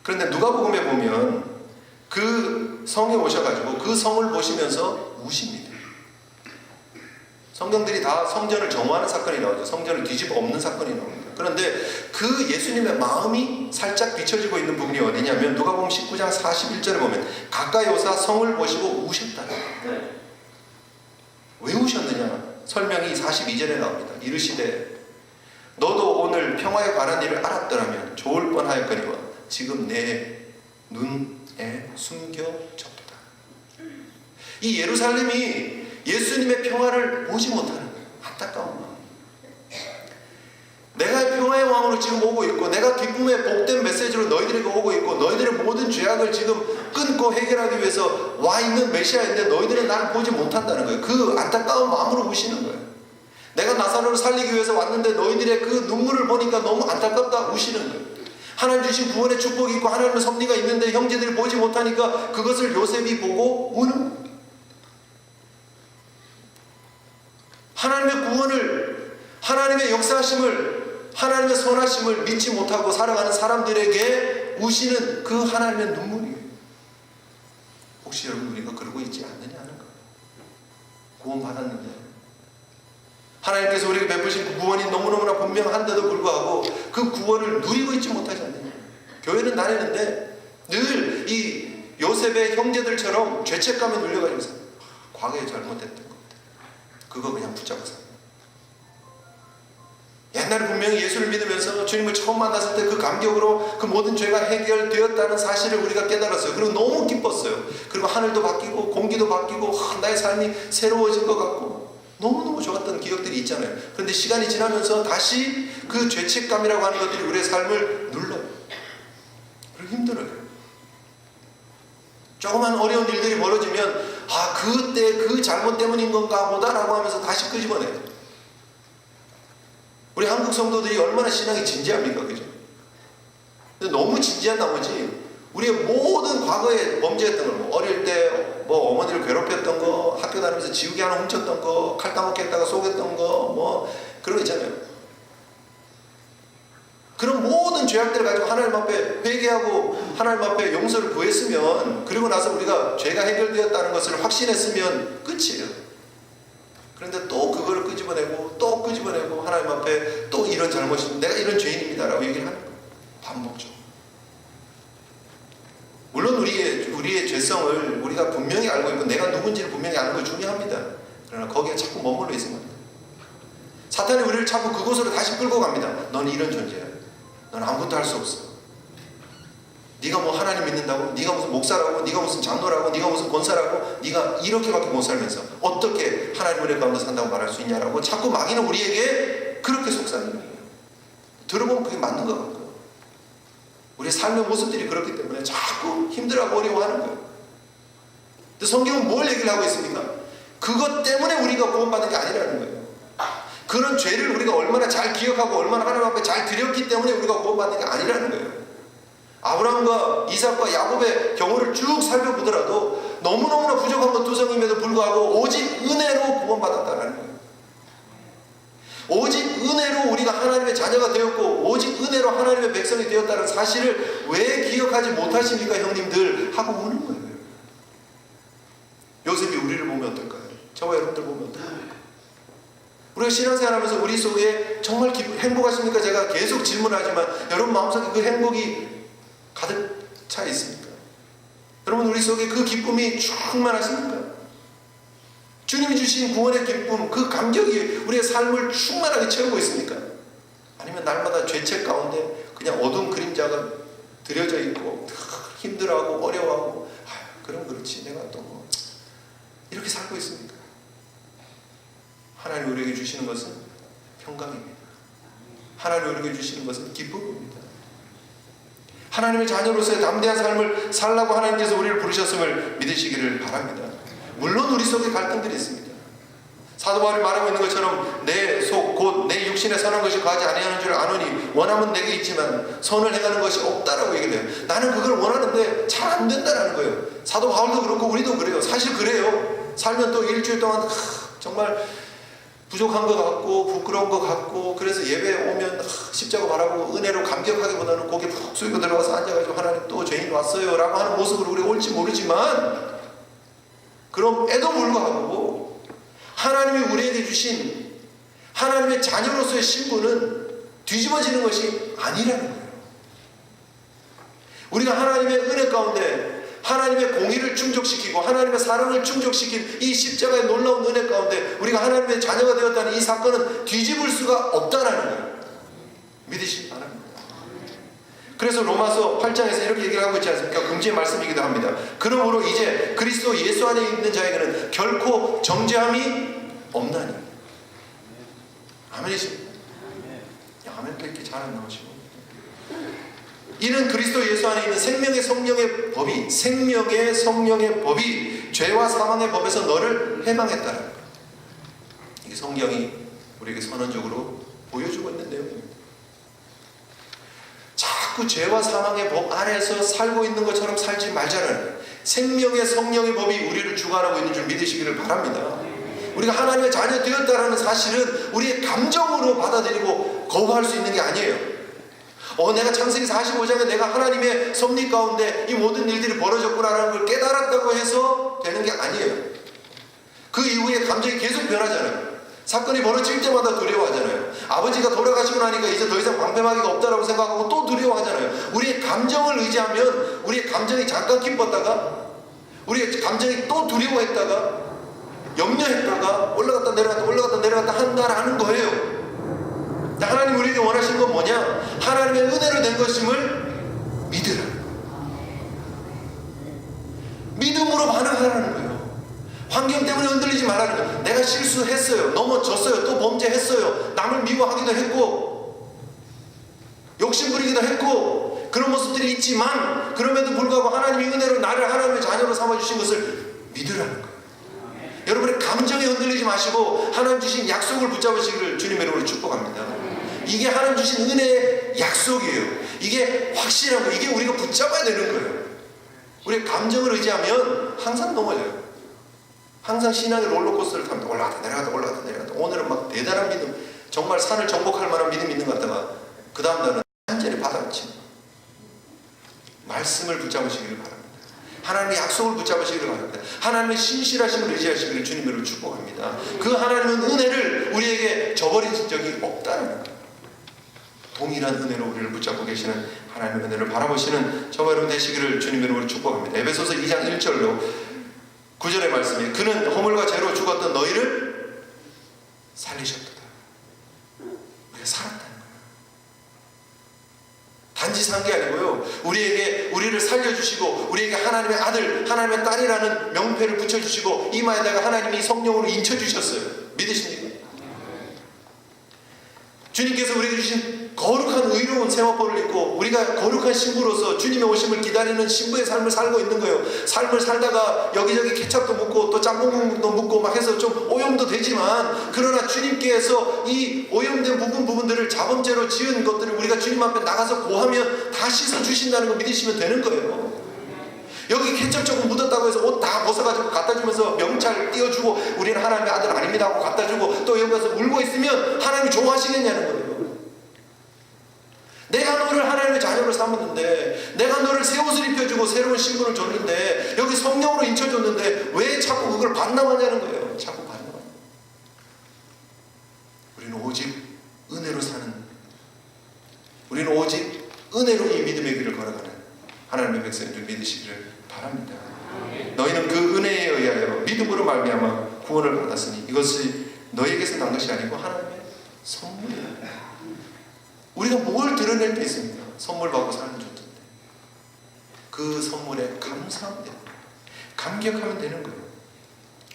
그런데 누가복음에 보면 그 성에 오셔가지고 그 성을 보시면서 우십니다. 성경들이 다 성전을 정화하는 사건이 나오죠. 성전을 뒤집어 엎는 사건이 나옵니다. 그런데 그 예수님의 마음이 살짝 비춰지고 있는 부분이 어디냐면 누가복음 19장 41절에 보면 가까이 오사 성을 보시고 우셨다. 왜 우셨느냐? 설명이 42절에 나옵니다. 이르시되 너도 오늘 평화에 관한 일을 알았더라면 좋을 뻔하였거니와 지금 내 눈에 숨겨졌도다. 이 예루살렘이 예수님의 평화를 보지 못하는 거예요. 안타까운 마음. 내가 평화의 왕으로 지금 오고 있고 내가 기쁨의 복된 메시지로 너희들에게 오고 있고 너희들의 모든 죄악을 지금 끊고 해결하기 위해서 와 있는 메시아인데 너희들은 나를 보지 못한다는 거예요. 그 안타까운 마음으로 우시는 거예요. 내가 나사로를 살리기 위해서 왔는데 너희들의 그 눈물을 보니까 너무 안타깝다 우시는 거예요. 하나님 주신 구원의 축복이 있고 하나님의 섭리가 있는데 형제들이 보지 못하니까 그것을 요셉이 보고 우는 거예요. 하나님의 구원을, 하나님의 역사하심을, 하나님의 선하심을 믿지 못하고 살아가는 사람들에게 우시는 그 하나님의 눈물이에요. 혹시 여러분 우리가 그러고 있지 않느냐는 거예요. 구원받았는데 하나님께서 우리에게 베푸신 그 구원이 너무너무나 분명한데도 불구하고 그 구원을 누리고 있지 못하지 않느냐. 교회는 다니는데 늘 이 요셉의 형제들처럼 죄책감에 눌려가지고 과거에 잘못했던 것 그거 그냥 붙잡고 삽니다. 옛날에 분명히 예수를 믿으면서 주님을 처음 만났을 때 그 감격으로 그 모든 죄가 해결되었다는 사실을 우리가 깨달았어요. 그리고 너무 기뻤어요. 그리고 하늘도 바뀌고 공기도 바뀌고 나의 삶이 새로워진 것 같고 너무너무 좋았던 기억들이 있잖아요. 그런데 시간이 지나면서 다시 그 죄책감이라고 하는 것들이 우리의 삶을 눌러요. 그리고 힘들어요. 조그만 어려운 일들이 벌어지면 그때 그 잘못 때문인 건가 보다라고 하면서 다시 끄집어내요. 우리 한국 성도들이 얼마나 신앙이 진지합니까? 그죠? 근데 너무 진지한 나머지 우리의 모든 과거에 범죄했던 걸 어릴 때 어머니를 괴롭혔던 거, 학교 다니면서 지우개 하나 훔쳤던 거, 칼 따먹게 했다가 속였던 거 그런 거 있잖아요. 그런 모든 죄악들을 가지고 하나님 앞에 회개하고 하나님 앞에 용서를 구했으면 그리고 나서 우리가 죄가 해결되었다는 것을 확신했으면 끝이에요. 그런데 또 그거를 끄집어내고 또 끄집어내고 하나님 앞에 또 이런 잘못이 내가 이런 죄인입니다 라고 얘기를 하는 거예요. 반복적으로. 죄성을 우리가 분명히 알고 있고 내가 누군지를 분명히 아는 거 중요합니다. 그러나 거기에 자꾸 머물러 있으면 안 돼요. 사탄이 우리를 자꾸 그곳으로 다시 끌고 갑니다. 너는 이런 존재야. 너는 아무것도 할 수 없어. 네가 뭐 하나님 믿는다고? 네가 무슨 목사라고? 네가 무슨 장로라고? 네가 무슨 권사라고? 네가 이렇게밖에 못 살면서 어떻게 하나님 은혜 가운데 산다고 말할 수 있냐라고 자꾸 마귀는 우리에게 그렇게 속삭이는 거예요. 들어보면 그게 맞는 것 같고요. 우리의 삶의 모습들이 그렇기 때문에 자꾸 힘들어하고 어려워하는 거예요. 근데 성경은 뭘 얘기를 하고 있습니까? 그것 때문에 우리가 구원받은 게 아니라는 거예요. 그런 죄를 우리가 얼마나 잘 기억하고 얼마나 하나님 앞에 잘 드렸기 때문에 우리가 구원받는 게 아니라는 거예요. 아브라함과 이삭과 야곱의 경우를 쭉 살펴보더라도 너무너무나 부족한 것 투성임에도 불구하고 오직 은혜로 구원받았다는 거예요. 오직 은혜로 우리가 하나님의 자녀가 되었고 오직 은혜로 하나님의 백성이 되었다는 사실을 왜 기억하지 못하십니까 형님들? 하고 우는 거예요. 요셉이 우리를 보면 어떨까요? 저와 여러분들 보면 어떨까요? 우리가 신앙생활하면서 우리 속에 정말 행복하십니까? 제가 계속 질문하지만 여러분 마음속에 그 행복이 가득 차 있습니까? 여러분 우리 속에 그 기쁨이 충만하십니까? 주님이 주신 구원의 기쁨, 그 감격이 우리의 삶을 충만하게 채우고 있습니까? 아니면 날마다 죄책 가운데 그냥 어두운 그림자가 들여져 있고 힘들어하고 어려워하고 그럼 그렇지 내가 또 뭐 이렇게 살고 있습니까? 하나님 우리에게 주시는 것은 평강입니다. 하나님 우리에게 주시는 것은 기쁨입니다. 하나님의 자녀로서의 담대한 삶을 살라고 하나님께서 우리를 부르셨음을 믿으시기를 바랍니다. 물론 우리 속에 갈등들이 있습니다. 사도 바울이 말하고 있는 것처럼 내 속 곧 내 육신에 선한 것이 거하지 아니하는 줄 아노니 원함은 내게 있지만 선을 행하는 것이 없다라고 얘기를 해요. 나는 그걸 원하는데 잘 안 된다라는 거예요. 사도 바울도 그렇고 우리도 그래요. 사실 그래요. 살면 또 일주일 동안 정말 부족한 것 같고 부끄러운 것 같고 그래서 예배에 오면 십자가 바라고 은혜로 감격하기보다는 고개 푹 숙이고 들어가서 앉아가지고 하나님 또 죄인 왔어요 라고 하는 모습으로 우리가 올지 모르지만 그럼에도 불구하고 하나님이 우리에게 주신 하나님의 자녀로서의 신분은 뒤집어지는 것이 아니라는 거예요. 우리가 하나님의 은혜 가운데 하나님의 공의를 충족시키고 하나님의 사랑을 충족시킨 이 십자가의 놀라운 은혜 가운데 우리가 하나님의 자녀가 되었다는 이 사건은 뒤집을 수가 없다는 거예요. 믿으시기 바랍니다. 그래서 로마서 8장에서 이렇게 얘기를 하고 있지 않습니까? 금지의 말씀이기도 합니다. 그러므로 이제 그리스도 예수 안에 있는 자에게는 결코 정죄함이 없나니. 아멘이십니까? 아멘도 이렇게 잘 안 나오시고. 이는 그리스도 예수 안에 있는 생명의 성령의 법이 죄와 사망의 법에서 너를 해방했다는 거예요. 이게 성경이 우리에게 선언적으로 보여주고 있는 내용입니다. 자꾸 죄와 사망의 법 안에서 살고 있는 것처럼 살지 말자는 거예요. 생명의 성령의 법이 우리를 주관하고 있는 줄 믿으시기를 바랍니다. 우리가 하나님의 자녀 되었다는 사실은 우리의 감정으로 받아들이고 거부할 수 있는 게 아니에요. 내가 창세기 45장에 내가 하나님의 섭리 가운데 이 모든 일들이 벌어졌구나라는 걸 깨달았다고 해서 되는 게 아니에요. 그 이후에 감정이 계속 변하잖아요. 사건이 벌어질 때마다 두려워하잖아요. 아버지가 돌아가시고 나니까 이제 더 이상 방패막이가 없다라고 생각하고 또 두려워하잖아요. 우리의 감정을 의지하면 우리의 감정이 잠깐 기뻤다가 우리의 감정이 또 두려워했다가 염려했다가 올라갔다 내려갔다 한다라는 거예요. 하나님 우리에게 원하시는 건 뭐냐? 하나님의 은혜로 된 것임을 믿으라. 믿음으로 반응하라는 거예요. 환경 때문에 흔들리지 말라는 거예요. 내가 실수했어요. 넘어졌어요. 또 범죄했어요. 남을 미워하기도 했고 욕심부리기도 했고 그런 모습들이 있지만 그럼에도 불구하고 하나님의 은혜로 나를 하나님의 자녀로 삼아주신 것을 믿으라는 거예요. 여러분의 감정에 흔들리지 마시고 하나님 주신 약속을 붙잡으시기를 주님의 이름으로 축복합니다. 이게 하나님 주신 은혜의 약속이에요. 이게 확실한 거예요. 이게 우리가 붙잡아야 되는 거예요. 우리의 감정을 의지하면 항상 넘어져요. 항상 신앙의 롤러코스터를 타면 올라갔다 내려갔다 오늘은 막 대단한 믿음 정말 산을 정복할 만한 믿음이 있는 것 같다가 그 다음 날은 완전히 바닥치는 말씀을 붙잡으시기를 바랍니다. 하나님의 약속을 붙잡으시기를 바랍니다. 하나님의 신실하심을 의지하시기를 주님으로 축복합니다. 그 하나님은 은혜를 우리에게 저버린 적이 없다는 거예요. 동일한 은혜로 우리를 붙잡고 계시는 하나님의 은혜를 바라보시는 저와 여러분 되시기를 주님의 이름으로 축복합니다. 에베소서 2장 1절로 9절의 말씀이 그는 허물과 죄로 죽었던 너희를 살리셨도다. 우리가 살았다는 거예요. 단지 산 게 아니고요. 우리를 살려주시고 우리에게 하나님의 아들, 하나님의 딸이라는 명패를 붙여주시고 이마에다가 하나님이 성령으로 인쳐주셨어요. 믿으십니까? 주님께서 우리에게 주신 거룩한 의로운 세마포를 입고 우리가 거룩한 신부로서 주님의 오심을 기다리는 신부의 삶을 살고 있는 거예요. 삶을 살다가 여기저기 케찹도 묻고 또 짬뽕도 묻고 막 해서 좀 오염도 되지만 그러나 주님께서 이 오염된 부분들을 자범죄로 지은 것들을 우리가 주님 앞에 나가서 고하면 다 씻어 주신다는 거 믿으시면 되는 거예요. 여기 케첩 조금 묻었다고 해서 옷 다 벗어가지고 갖다 주면서 명찰 띄워주고 우리는 하나님의 아들 아닙니다 하고 갖다 주고 또 여기 가서 울고 있으면 하나님이 좋아하시겠냐는 거예요. 내가 너를 하나님의 자녀로 삼았는데 내가 너를 새 옷을 입혀주고 새로운 신분을 줬는데 여기 성령으로 인쳐줬는데 왜 자꾸 그걸 반납하냐는 거예요. 자꾸 반납하냐. 우리는 오직 은혜로 사는, 우리는 오직 은혜로 이 믿음의 길을 걸어가는 하나님의 백성들 믿으시기를 바랍니다. 너희는 그 은혜에 의하여 믿음으로 말미암아 구원을 받았으니 이것이 너희에게서 난 것이 아니고 하나님의 선물이다. 우리가 뭘 드러낼 게 있습니까? 선물 받고 사는 좋던데 그 선물에 감사하면 됩니다. 감격하면 되는 거예요.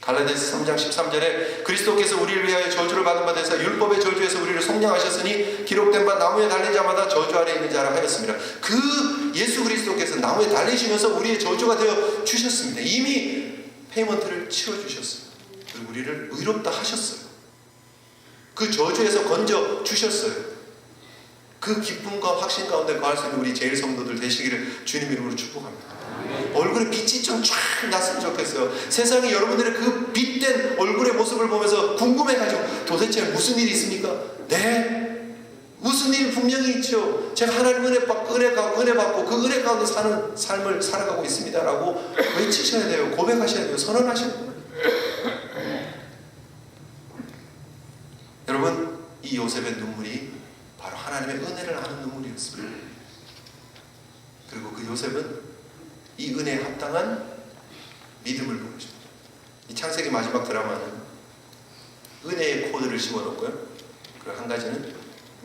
갈라디아서 3장 13절에 그리스도께서 우리를 위하여 저주를 받은 바 되사 율법의 저주에서 우리를 속량하셨으니 기록된 바 나무에 달린 자마다 저주 아래 있는 자라 하였습니다. 그 예수 그리스도께서 나무에 달리시면서 우리의 저주가 되어 주셨습니다. 이미 페이먼트를 치러주셨어요. 그리고 우리를 의롭다 하셨어요. 그 저주에서 건져 주셨어요. 그 기쁨과 확신 가운데 거할 수 있는 우리 제일 성도들 되시기를 주님 이름으로 축복합니다. 얼굴에 빛이 좀 쫙 났으면 좋겠어요. 세상이 여러분들의 그 빛된 얼굴의 모습을 보면서 궁금해가지고 도대체 무슨 일이 있습니까? 네, 무슨 일이 분명히 있죠. 제가 하나님 은혜 받고 그 은혜 가운데 사는 삶을 살아가고 있습니다 라고 외치셔야 돼요. 고백하셔야 돼요. 선언하셔야 돼요. 여러분, 이 요셉의 눈물이 바로 하나님의 은혜를 아는 눈물이었습니다. 그리고 그 요셉은 이 은혜에 합당한 믿음을 보여줍니다. 이 창세기 마지막 드라마는 은혜의 코드를 씹어놓고요. 그리고 한 가지는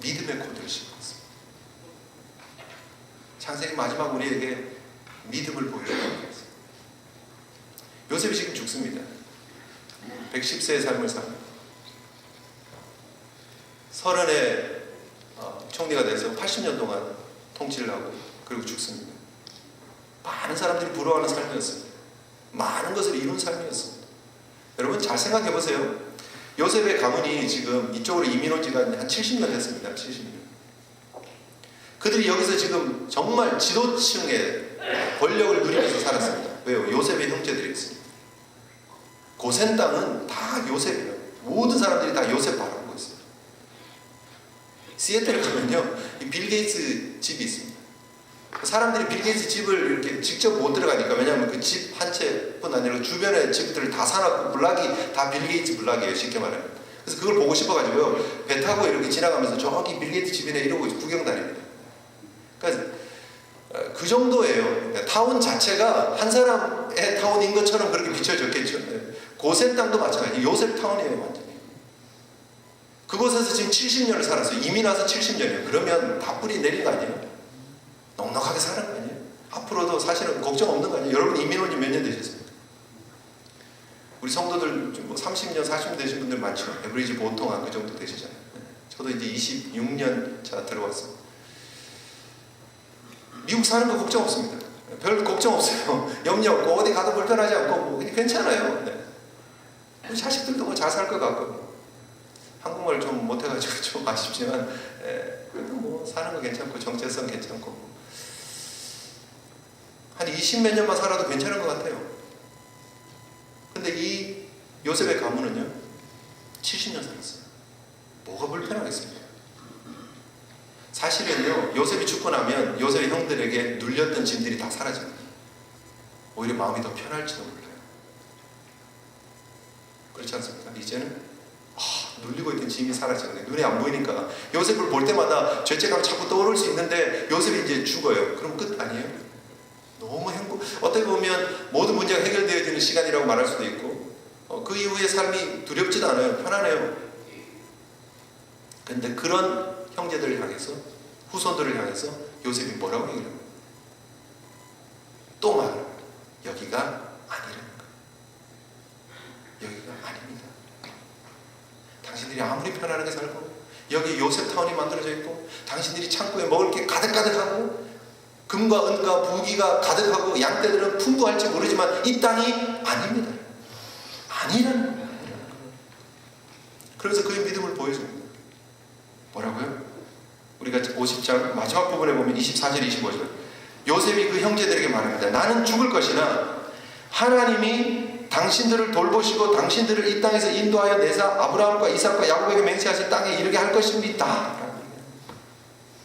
믿음의 코드를 씹어놓습니다. 창세기 마지막 우리에게 믿음을 보여주는 것입니다. 요셉이 지금 죽습니다. 110세의 삶을 삽니다. 30에 총리가 돼서 80년 동안 통치를 하고 그리고 죽습니다. 많은 사람들이 부러워하는 삶이었습니다. 많은 것을 이룬 삶이었습니다. 여러분 잘 생각해 보세요. 요셉의 가문이 지금 이쪽으로 이민 온 지가 한 70년 됐습니다. 70년. 그들이 여기서 지금 정말 지도층의 권력을 누리면서 살았습니다. 왜요? 요셉의 형제들이 있습니다. 고센 땅은 다 요셉이에요. 모든 사람들이 다 요셉 바라보고 있어요. 시애틀에 가면요, 이 빌 게이츠 집이 있습니다. 사람들이 빌 게이츠 집을 이렇게 직접 못 들어가니까, 왜냐하면 그 집 한 채뿐 아니라 주변의 집들을 다 사놨고 블락이 다 빌 게이츠 블락이에요, 쉽게 말하면. 그래서 그걸 보고 싶어가지고요, 배 타고 이렇게 지나가면서 저기 빌 게이츠 집이네 이러고 구경 다닙니다. 그러니까 그 정도예요. 타운 자체가 한 사람의 타운인 것처럼 그렇게 비춰졌겠죠. 고센 땅도 마찬가지예요. 요셉 타운이에요, 완전히. 그곳에서 지금 70년을 살았어요. 이민 와서 70년이에요. 그러면 다 뿌리 내린 거 아니에요? 넉넉하게 사는 거 아니에요? 앞으로도 사실은 걱정 없는 거 아니에요? 여러분 이민 온 지 몇 년 되셨습니까? 우리 성도들 뭐 30년, 40년 되신 분들 많죠. 에브리지 보통 한 그 정도 되시잖아요. 저도 이제 26년 차 들어왔습니다. 미국 사는 거 걱정 없습니다. 별 걱정 없어요. 염려 없고 어디 가도 불편하지 않고 뭐 괜찮아요. 네. 우리 자식들도 뭐 잘 살 것 같고. 한국말 좀 못해가지고 좀 아쉽지만, 그래도 뭐 사는 거 괜찮고 정체성 괜찮고 한 20몇 년만 살아도 괜찮은 것 같아요. 근데 이 요셉의 가문은요 70년 살았어요. 뭐가 불편하겠습니까? 사실은요, 요셉이 죽고 나면 요셉의 형들에게 눌렸던 짐들이 다 사라집니다. 오히려 마음이 더 편할지도 몰라요. 그렇지 않습니까? 이제는 눌리고 있던 짐이 사라지거든요. 눈에 안 보이니까. 요셉을 볼 때마다 죄책감이 자꾸 떠오를 수 있는데 요셉이 이제 죽어요. 그럼 끝 아니에요? 너무 어떻게 보면 모든 문제가 해결되어지는 시간이라고 말할 수도 있고 그 이후의 삶이 두렵지도 않아요. 편안해요. 근데 그런 형제들을 향해서 후손들을 향해서 요셉이 뭐라고 얘기를 합니까? 또 말을 여기가 아니라는 거예요. 여기가 아닙니다. 당신들이 아무리 편안하게 살고 여기 요셉타운이 만들어져 있고 당신들이 창고에 먹을 게 가득가득하고 금과 은과 부귀가 가득하고 양떼들은 풍부할지 모르지만 이 땅이 아닙니다. 아니라는 거예요. 그래서 그의 믿음을 보여줍니다. 뭐라고요? 우리가 50장 마지막 부분에 보면 24절 25절 요셉이 그 형제들에게 말합니다. 나는 죽을 것이나 하나님이 당신들을 돌보시고 당신들을 이 땅에서 인도하여 내사 아브라함과 이삭과 야곱에게 맹세하신 땅에 이르게 할 것입니다.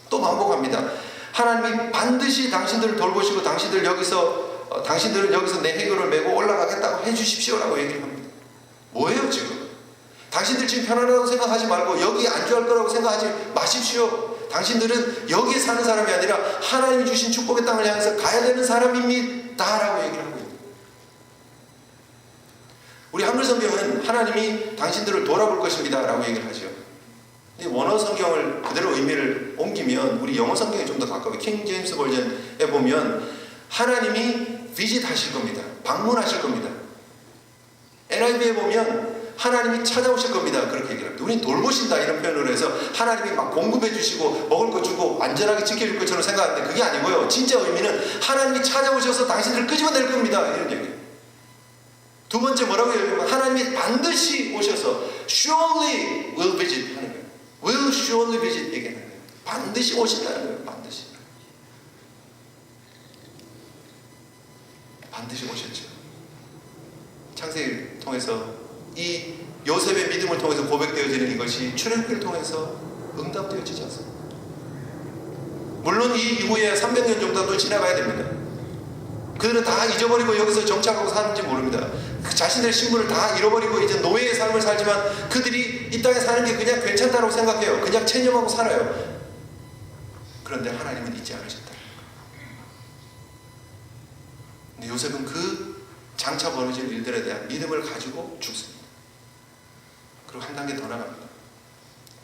또 반복합니다. 하나님이 반드시 당신들을 돌보시고 당신들을 여기서 내 해교를 메고 올라가겠다고 해주십시오라고 얘기를 합니다. 뭐예요 지금? 당신들 지금 편안하다고 생각하지 말고 여기 안주할 거라고 생각하지 마십시오. 당신들은 여기에 사는 사람이 아니라 하나님이 주신 축복의 땅을 향해서 가야 되는 사람입니다 라고 얘기를 하고 있습니다. 우리 한글 성경은 하나님이 당신들을 돌아볼 것입니다 라고 얘기를 하죠. 근데 원어 성경을 그대로 의미를 옮기면 우리 영어 성경에 좀 더 가까워요. 킹 제임스 버전에 보면 하나님이 비짓 하실 겁니다. 방문하실 겁니다. NIV에 보면 하나님이 찾아오실 겁니다. 그렇게 얘기를 합니다. 우린 돌보신다 이런 표현으로 해서 하나님이 막 공급해 주시고 먹을 거 주고 안전하게 지켜줄 것처럼 생각하는데 그게 아니고요. 진짜 의미는 하나님이 찾아오셔서 당신들을 끄집어낼 겁니다. 이런 얘기예요. 두 번째 뭐라고 얘기하면 하나님이 반드시 오셔서 surely will visit 하는 거예요. will surely visit 얘기하는 거예요. 반드시 오신다는 거예요. 반드시 오셨죠. 창세기를 통해서 이 요셉의 믿음을 통해서 고백되어지는 이것이 출애굽기를 통해서 응답되어지지 않습니다. 물론 이 이후에 300년 정도도 지나가야 됩니다. 그들은 다 잊어버리고 여기서 정착하고 사는지 모릅니다. 자신들의 신분을 다 잃어버리고 이제 노예의 삶을 살지만 그들이 이 땅에 사는 게 그냥 괜찮다고 생각해요. 그냥 체념하고 살아요. 그런데 하나님은 잊지 않으셨다. 근데 요셉은 그 장차 벌어질 일들에 대한 믿음을 가지고 죽습니다. 그리고 한 단계 더 나갑니다.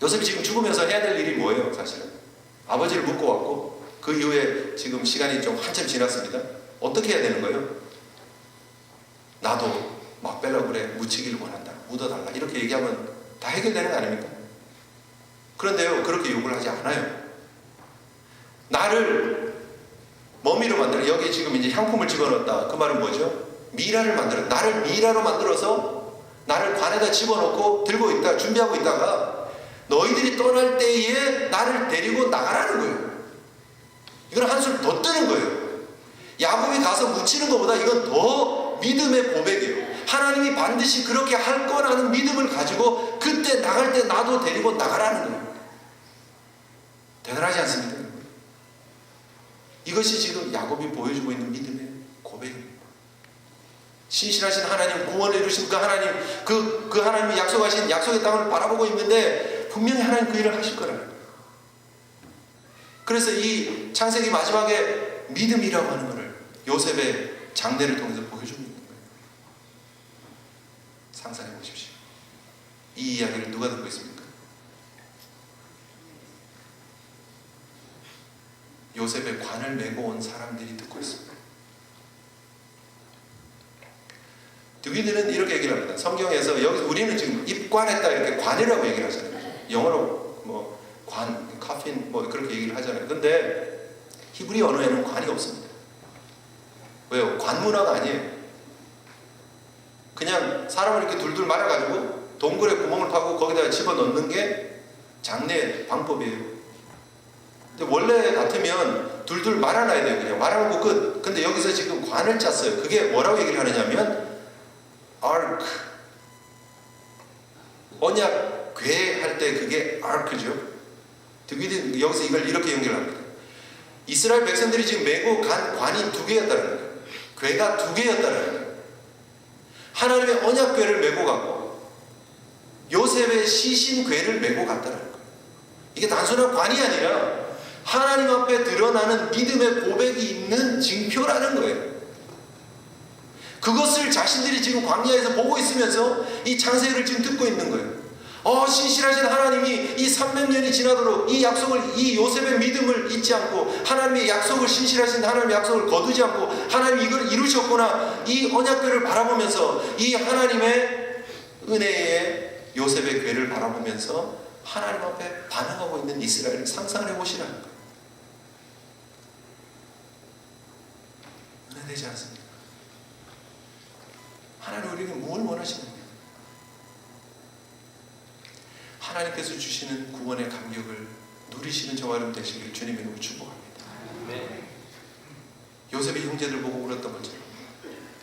요셉이 지금 죽으면서 해야 될 일이 뭐예요? 사실은 아버지를 묻고 왔고 그 이후에 지금 시간이 좀 한참 지났습니다. 어떻게 해야 되는 거예요? 나도 막벨라 굴에 묻히기를 원한다. 묻어달라. 이렇게 얘기하면 다 해결되는 거 아닙니까? 그런데요, 그렇게 요구를 하지 않아요. 나를 머미로 만들어, 여기 지금 이제 향품을 집어넣었다. 그 말은 뭐죠? 미라를 만들어. 나를 미라로 만들어서 나를 관에다 집어넣고 들고 있다, 준비하고 있다가 너희들이 떠날 때에 나를 데리고 나가라는 거예요. 이건 한술 더 뜨는 거예요. 야곱이 가서 묻히는 것보다 이건 더 믿음의 고백이에요. 하나님이 반드시 그렇게 할 거라는 믿음을 가지고 그때 나갈 때 나도 데리고 나가라는 거예요. 대단하지 않습니까? 이것이 지금 야곱이 보여주고 있는 믿음의 고백입니다. 신실하신 하나님, 구원을 이루신 그 하나님, 그 하나님이 약속하신 약속의 땅을 바라보고 있는데 분명히 하나님 그 일을 하실 거라는 거예요. 그래서 이 창세기 마지막에 믿음이라고 하는 것을 요셉의 장례를 통해서 보여주고 있는 거예요. 상상해 보십시오. 이 이야기를 누가 듣고 있습니까? 요셉의 관을 메고 온 사람들이 듣고 있습니다. 두기들은 이렇게 얘기를 합니다. 성경에서 여기서 우리는 지금 입관했다 이렇게 관이라고 얘기를 하잖아요. 영어로 뭐 관, 카핀 뭐 그렇게 얘기를 하잖아요. 근데 히브리 언어에는 관이 없습니다. 왜요? 관문화가 아니에요. 그냥 사람을 이렇게 둘둘 말아가지고 동굴에 구멍을 파고 거기다가 집어넣는 게 장례 방법이에요. 근데 원래 같으면 둘둘 말아놔야 돼요. 그냥 말아놓고 끝. 근데 여기서 지금 관을 짰어요. 그게 뭐라고 얘기를 하느냐면 ark. 언약 궤 할 때 그게 ark죠. 여기서 이걸 이렇게 연결합니다. 이스라엘 백성들이 지금 메고 간 관이 두 개였다는 거예요. 궤가 두 개였다는 거예요. 하나님의 언약궤를 메고 가고 요셉의 시신 궤를 메고 갔다는 거예요. 이게 단순한 관이 아니라 하나님 앞에 드러나는 믿음의 고백이 있는 징표라는 거예요. 그것을 자신들이 지금 광야에서 보고 있으면서 이 창세기를 지금 듣고 있는 거예요. 신실하신 하나님이 이 300년이 지나도록 이 약속을, 이 요셉의 믿음을 잊지 않고 하나님의 약속을, 신실하신 하나님의 약속을 거두지 않고 하나님이 이걸 이루셨구나, 이 언약궤를 바라보면서 이 하나님의 은혜의 요셉의 궤를 바라보면서 하나님 앞에 반응하고 있는 이스라엘을 상상해 보시라는 거예요. 은혜되지 않습니까? 하나님 우리에게 뭘 원하시느냐? 하나님께서 주시는 구원의 감격을 누리시는 저와 여러분 되시기를 주님의 이름으로 축복합니다. 요셉의 형제들 보고 울었던 것처럼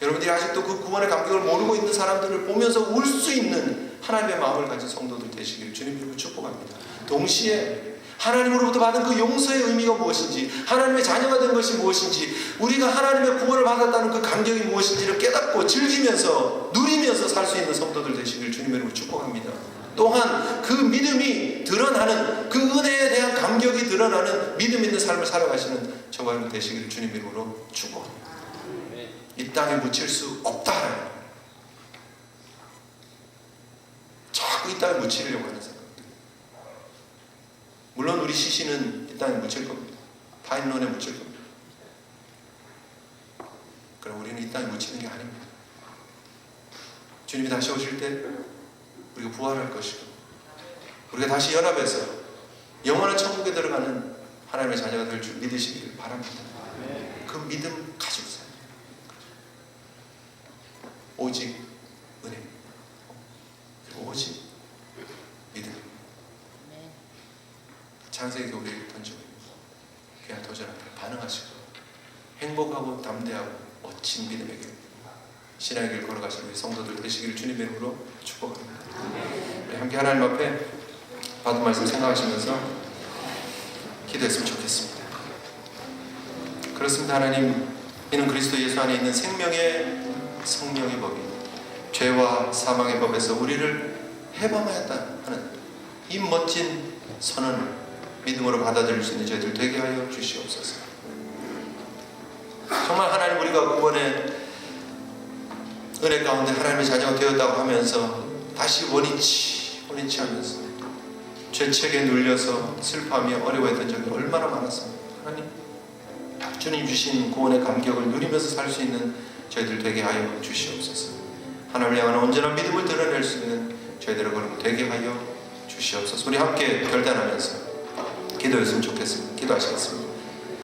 여러분들이 아직도 그 구원의 감격을 모르고 있는 사람들을 보면서 울 수 있는 하나님의 마음을 가진 성도들 되시기를 주님의 이름으로 축복합니다. 동시에 하나님으로부터 받은 그 용서의 의미가 무엇인지, 하나님의 자녀가 된 것이 무엇인지, 우리가 하나님의 구원을 받았다는 그 감격이 무엇인지를 깨닫고 즐기면서 누리면서 살 수 있는 성도들 되시기를 주님의 이름으로 축복합니다. 또한 그 믿음이 드러나는, 그 은혜에 대한 감격이 드러나는 믿음 있는 삶을 살아가시는 저와 여러분 되시기를 주님의 이름으로 축복합니다. 이 땅에 묻힐 수 없다라는 거예요. 자꾸 이 땅에 묻히려고 하는 생각. 물론 우리 시신은 이 땅에 묻힐 겁니다. 타인론에 묻힐 겁니다. 그럼 우리는 이 땅에 묻히는 게 아닙니다. 주님이 다시 오실 때 우리가 부활할 것이고 우리가 다시 연합해서 영원한 천국에 들어가는 하나님의 자녀가 될 줄 믿으시기를 바랍니다. 그 믿음 가지고 살아요. 오직 은혜, 그리고 오직 믿음. 창세기 우리에게 던지고 그냥 도전하게 반응하시고 행복하고 담대하고 멋진 믿음의 길, 신앙의 길 걸어가시는 우리 성도들 되시기를 주님의 이름으로 축복합니다. 우리 함께 하나님 앞에 받은 말씀 생각하시면서 기도했으면 좋겠습니다. 그렇습니다. 하나님, 이는 그리스도 예수 안에 있는 생명의 성령의 법이 죄와 사망의 법에서 우리를 해방하였다 하는 이 멋진 선언을 믿음으로 받아들일 수 있는 저희들 되게 하여 주시옵소서. 정말 하나님, 우리가 구원의 은혜 가운데 하나님의 자녀가 되었다고 하면서 다시 원인치 하면서 죄책에 눌려서 슬퍼하며 어려워했던 적이 얼마나 많았습니까? 하나님, 주님 주신 구원의 감격을 누리면서 살 수 있는 저희들 되게 하여 주시옵소서. 하나님을 향하는 온전한 믿음을 드러낼 수 있는 저희들의 걸음 되게 하여 주시옵소서. 우리 함께 결단하면서 기도했으면 좋겠습니다. 기도하시겠습니다.